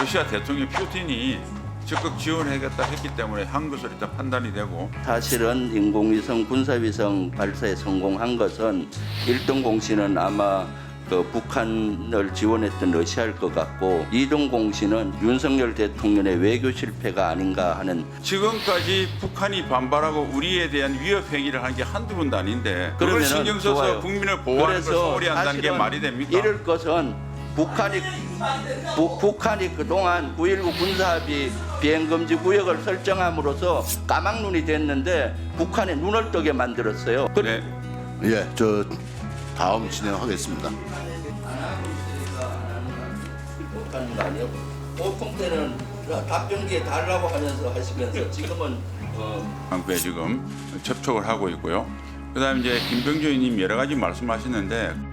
러시아 대통령 푸틴이 적극 지원하겠다 했기 때문에 한 것으로 일단 판단이 되고, 사실은 인공위성 군사위성 발사에 성공한 것은 1등 공신은 아마 그 북한을 지원했던 러시아일 것 같고 2등 공신은 윤석열 대통령의 외교 실패가 아닌가 하는. 지금까지 북한이 반발하고 우리에 대한 위협 행위를 한 게 한두 번도 아닌데 그걸 그러면은 신경 써서 좋아요. 국민을 보호하는 걸 그래서 소홀히 한다는 게 사실은 말이 됩니까? 이럴 것은 북한이 그동안 9.19 군사합의 비행금지 구역을 설정함으로써 까막눈이 됐는데 북한의 눈을 뜨게 만들었어요. 네. 예, 저 다음 진행하겠습니다. 못하는 거 아니에요? 보통 때는 답변기에 달라고 하면서 하시면서 지금은 에 지금 접촉을 하고 있고요. 그다음에 이제 김병주 의원님 여러 가지 말씀하시는데,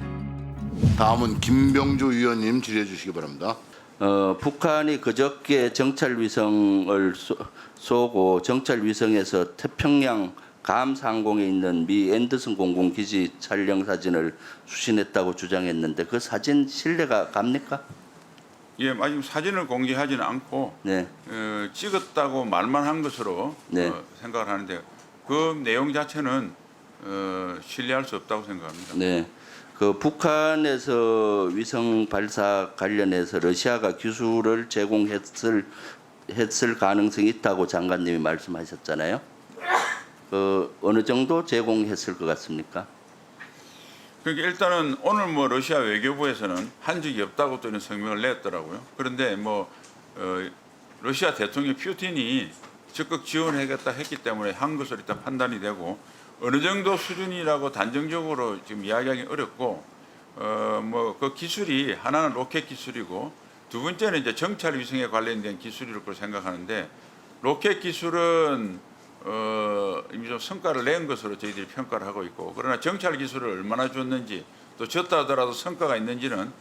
다음은 김병주 의원님 질의해 주시기 바랍니다. 북한이 그저께 정찰위성을 쏘고 정찰위성에서 태평양 감 상공에 있는 미 앤더슨 공군기지 촬영 사진을 수신했다고 주장했는데 그 사진 신뢰가 갑니까? 예, 아직 사진을 공개하지는 않고 네. 찍었다고 말만 한 것으로 네. 생각을 하는데 그 내용 자체는 신뢰할 수 없다고 생각합니다. 네. 그 북한에서 위성 발사 관련해서 러시아가 기술을 제공했을 가능성이 있다고 장관님이 말씀하셨잖아요. 어느 정도 제공했을 것 같습니까? 그러니까 일단은 오늘 뭐 러시아 외교부에서는 한 적이 없다고 또 이런 성명을 냈더라고요. 그런데 러시아 대통령 푸틴이 적극 지원하겠다 했기 때문에 한 것으로 일단 판단이 되고, 어느 정도 수준이라고 단정적으로 지금 이야기하기 어렵고, 그 기술이 하나는 로켓 기술이고 두 번째는 이제 정찰 위성에 관련된 기술일 거로 생각하는데, 로켓 기술은 이미 좀 성과를 낸 것으로 저희들이 평가를 하고 있고, 그러나 정찰 기술을 얼마나 줬는지 또 줬다 하더라도 성과가 있는지는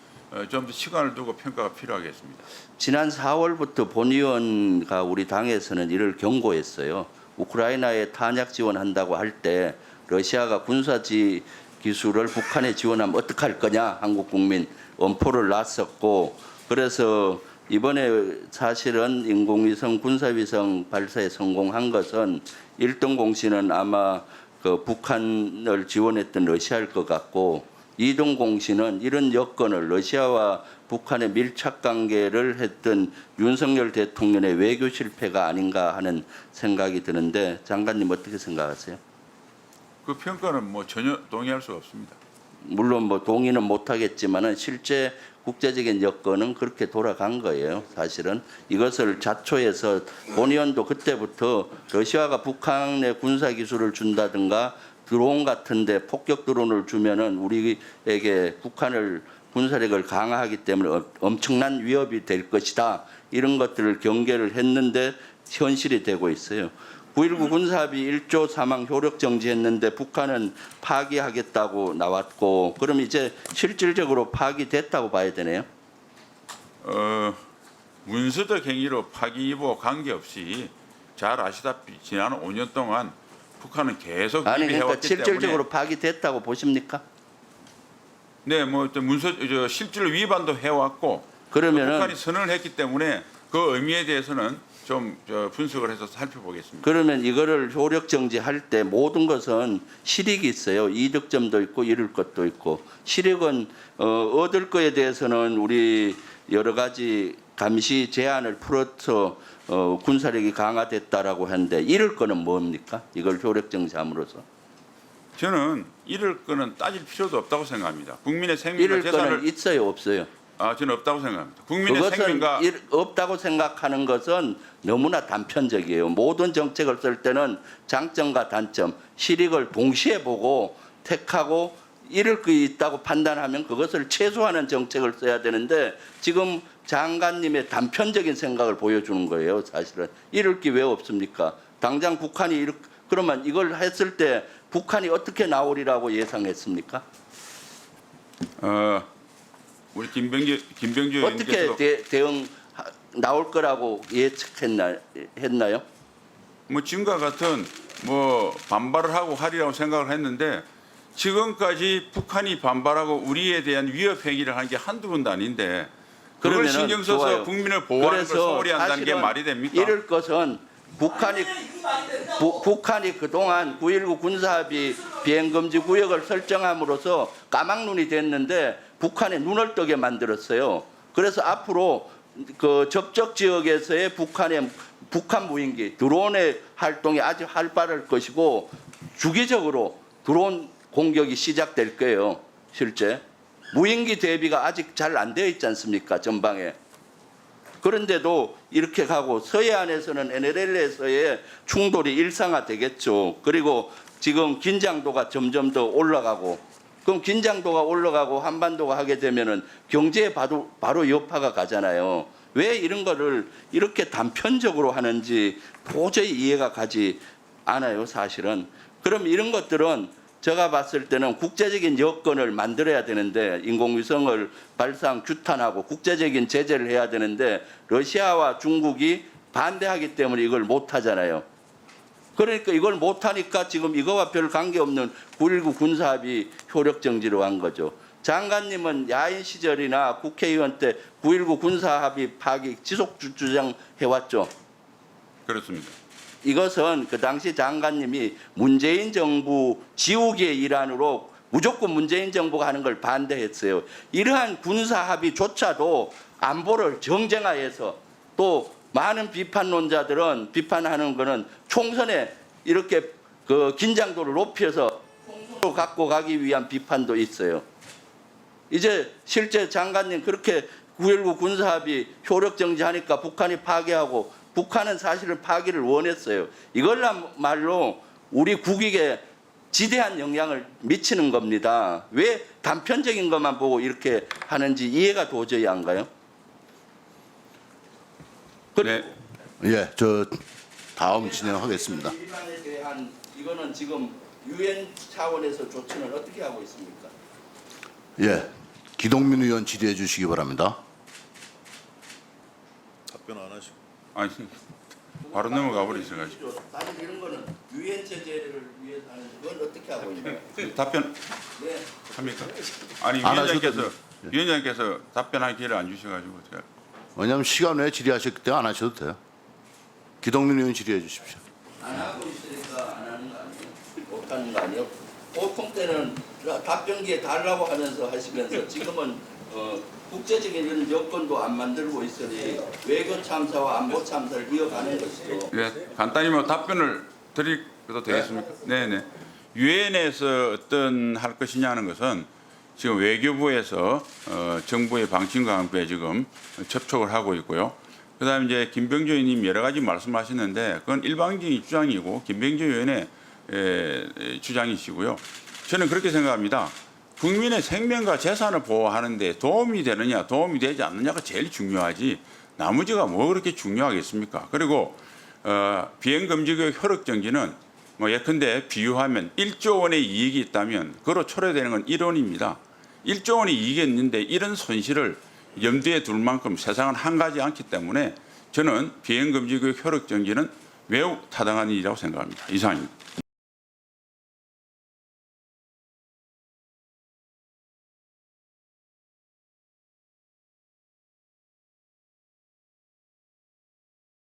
좀 더 시간을 두고 평가가 필요하겠습니다. 지난 4월부터 본 의원과 우리 당에서는 이를 경고했어요. 우크라이나에 탄약 지원한다고 할 때 러시아가 군사지 기술을 북한에 지원하면 어떡할 거냐, 한국 국민 엄포를 놨었고, 그래서 이번에 사실은 인공위성 군사위성 발사에 성공한 것은 1등 공신은 아마 그 북한을 지원했던 러시아일 것 같고 2등 공신은 이런 여건을 러시아와 북한의 밀착 관계를 했던 윤석열 대통령의 외교 실패가 아닌가 하는 생각이 드는데 장관님 어떻게 생각하세요? 그 평가는 뭐 전혀 동의할 수가 없습니다. 물론 뭐 동의는 못하겠지만은 실제 국제적인 여건은 그렇게 돌아간 거예요. 사실은 이것을 자초해서 본 의원도 그때부터 러시아가 북한에 군사 기술을 준다든가 드론 같은데 폭격 드론을 주면은 우리에게 북한을 군사력을 강화하기 때문에 엄청난 위협이 될 것이다. 이런 것들을 경계를 했는데 현실이 되고 있어요. 9.19 군사합의 1조 사망 효력 정지했는데 북한은 파기하겠다고 나왔고, 그럼 이제 실질적으로 파기됐다고 봐야 되네요. 문서적 행위로 파기 여부와 관계없이 잘 아시다시피 지난 5년 동안 북한은 계속 아니 그러니까 위배해왔기 실질적으로 때문에, 파기됐다고 보십니까? 네, 뭐 실질 위반도 해왔고, 그러면은 북한이 선언을 했기 때문에 그 의미에 대해서는 좀 분석을 해서 살펴보겠습니다. 그러면 이거를 효력 정지할 때 모든 것은 실익이 있어요. 이득점도 있고 잃을 것도 있고, 실익은 얻을 거에 대해서는 우리 여러 가지 감시 제한을 풀어서 군사력이 강화됐다라고 하는데 잃을 거는 뭡니까? 이걸 효력 정지함으로써 저는 잃을 거는 따질 필요도 없다고 생각합니다. 국민의 생명과 잃을 재산을 거는 있어요, 없어요? 저는 없다고 생각합니다. 국민의 그것은 생명과 없다고 생각하는 것은 너무나 단편적이에요. 모든 정책을 쓸 때는 장점과 단점, 실익을 동시에 보고 택하고 잃을 게 있다고 판단하면 그것을 최소화하는 정책을 써야 되는데 지금 장관님의 단편적인 생각을 보여주는 거예요. 사실은 잃을 게 왜 없습니까? 당장 북한이 그러면 이걸 했을 때 북한이 어떻게 나오리라고 예상했습니까? 우리 김병주 어떻게 의원께서 대응 나올 거라고 예측했나요? 뭐 지금과 같은 뭐 반발을 하고 하리라고 생각을 했는데, 지금까지 북한이 반발하고 우리에 대한 위협 행위를 한 게 한두 번도 아닌데 그걸 그러면은 신경 써서 좋아요. 국민을 보호하는 걸 그래서 소홀히 한다는 게 사실은 말이 됩니까? 이럴 것은 북한이 그동안 9.19 군사합의 비행금지 구역을 설정함으로써 까막눈이 됐는데 북한에 눈을 뜨게 만들었어요. 그래서 앞으로 그 접촉 지역에서의 북한 무인기 드론의 활동이 아주 활발할 것이고 주기적으로 드론 공격이 시작될 거예요. 실제 무인기 대비가 아직 잘 안 되어 있지 않습니까? 전방에. 그런데도 이렇게 가고 서해안에서는 NLL에서의 충돌이 일상화되겠죠. 그리고 지금 긴장도가 점점 더 올라가고 그럼 긴장도가 올라가고 한반도가 하게 되면은 경제에 바로 여파가 가잖아요. 왜 이런 거를 이렇게 단편적으로 하는지 도저히 이해가 가지 않아요, 사실은. 그럼 이런 것들은 제가 봤을 때는 국제적인 여건을 만들어야 되는데 인공위성을 발사한 규탄하고 국제적인 제재를 해야 되는데 러시아와 중국이 반대하기 때문에 이걸 못하잖아요. 그러니까 이걸 못하니까 지금 이거와 별 관계없는 9.19 군사합의 효력정지로 한 거죠. 장관님은 야인 시절이나 국회의원 때 9.19 군사합의 파기 지속 주장해왔죠. 그렇습니다. 이것은 그 당시 장관님이 문재인 정부 지우기의 일환으로 무조건 문재인 정부가 하는 걸 반대했어요. 이러한 군사 합의조차도 안보를 정쟁화해서 또 많은 비판론자들은 비판하는 거는 총선에 이렇게 그 긴장도를 높여서 총선으로 갖고 가기 위한 비판도 있어요. 이제 실제 장관님 그렇게 9.19 군사합의 효력정지하니까 북한이 파기하고 북한은 사실은 파기를 원했어요. 이걸말로 우리 국익에 지대한 영향을 미치는 겁니다. 왜 단편적인 것만 보고 이렇게 하는지 이해가 도저히 안 가요? 네. 예, 저 다음 진행하겠습니다. 이란에 대한 이거는 지금 유엔 차원에서 조치는 어떻게 하고 있습니까? 예, 기동민 의원 질의해 주시기 바랍니다. 답변 안 하시고. 아니 바로 넘어가 버리셔가지고 사실 이런 거는 유엔 제재를 위해서 하는 건 어떻게 하고 있나요? 답변 네. 합니까? 아니 안 위원장께서 답변할 기회를 안 주셔가지고 제가 왜냐하면 시간 외에 질의하셨기 때문에 안 하셔도 돼요. 기동민 의원 질의해 주십시오. 안 하고 있으니까 안 하는 거 아니에요? 못 하는 거 아니에요? 보통 때는 답변기에 달라고 하면서 하시면서 지금은 국제적인 이런 여건도 안 만들고 있으니 외교 참사와 안보 참사를 이어가는 것이죠. 네, 간단히 뭐 답변을 드려도 되겠습니까? 네네. 유엔에서 어떤 할 것이냐는 것은 지금 외교부에서 정부의 방침과 함께 지금 접촉을 하고 있고요. 그다음에 이제 김병조 의원님 여러 가지 말씀하셨는데 그건 일방적인 주장이고 김병조 의원의 주장이시고요. 저는 그렇게 생각합니다. 국민의 생명과 재산을 보호하는 데 도움이 되느냐 도움이 되지 않느냐가 제일 중요하지 나머지가 뭐 그렇게 중요하겠습니까? 그리고 비행금지구역 효력정지는 뭐 예컨대 비유하면 1조 원의 이익이 있다면 그로 초래되는 건 1원입니다. 1조 원의 이익이 있는데 이런 손실을 염두에 둘 만큼 세상은 한가지 않기 때문에 저는 비행금지구역 효력정지는 매우 타당한 일이라고 생각합니다. 이상입니다.